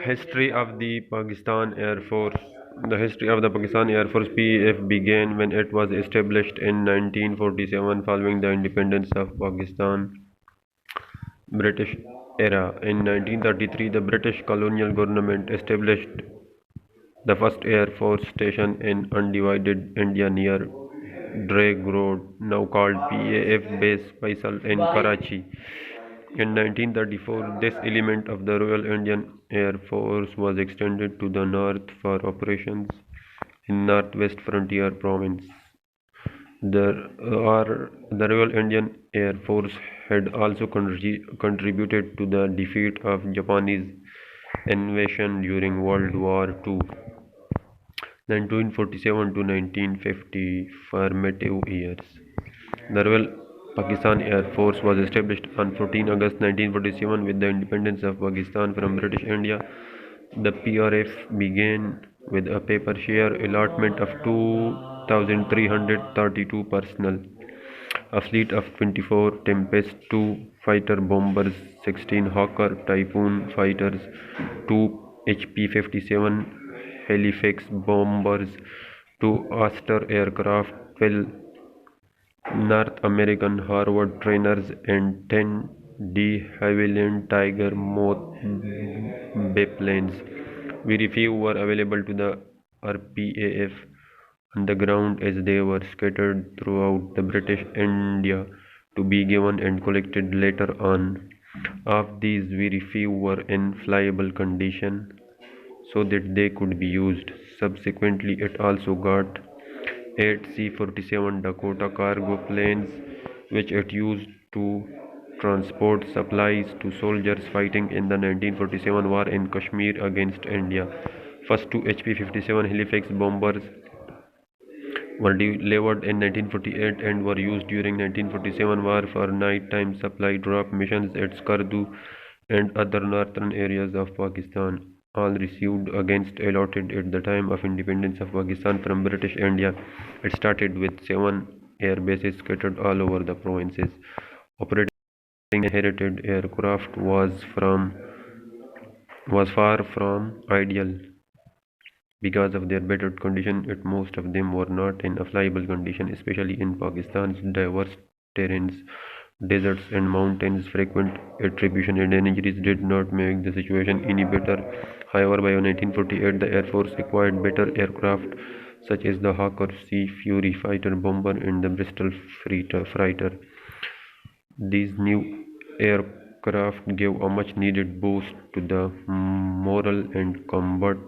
History of the Pakistan Air Force. The history of the Pakistan Air Force (PAF) began when it was established in 1947 following the independence of Pakistan British era. In 1933, the British colonial government established the first Air Force station in undivided India near Drake Road, now called PAF Base Faisal in Karachi. In 1934, this element of the Royal Indian Air Force was extended to the north for operations in Northwest Frontier Province. The Royal Indian Air Force had also contributed to the defeat of Japanese invasion during World War II. 1947 to 1950 formative years. The Royal Pakistan Air Force was established on 14 August 1947 with the independence of Pakistan from British India. The PRF began with a paper share allotment of 2,332 personnel, a fleet of 24 Tempest 2 fighter bombers, 16 Hawker Typhoon fighters, 2 HP-57 Halifax bombers, 2 Aster aircraft, 12 North American Harvard trainers, and 10 de Havilland Tiger Moth biplanes. Very few were available to the RPAF on the ground as they were scattered throughout the British India to be given and collected later on. Of these, very few were in flyable condition so that they could be used. Subsequently, it also got 8 C-47 Dakota cargo planes, which it used to transport supplies to soldiers fighting in the 1947 war in Kashmir against India. First two HP-57 Halifax bombers were delivered in 1948 and were used during 1947 war for nighttime supply drop missions at Skardu and other northern areas of Pakistan, all received against allotted at the time of independence of Pakistan from British India. It started with 7 air bases scattered all over the provinces. Operating inherited aircraft was far from ideal. Because of their battered condition, most of them were not in a flyable condition, especially in Pakistan's diverse terrains. Deserts and mountains, frequent attribution and injuries did not make the situation any better. However, by 1948, the Air Force acquired better aircraft such as the Hawker Sea Fury fighter bomber and the Bristol Fighter. These new aircraft gave a much needed boost to the morale and combat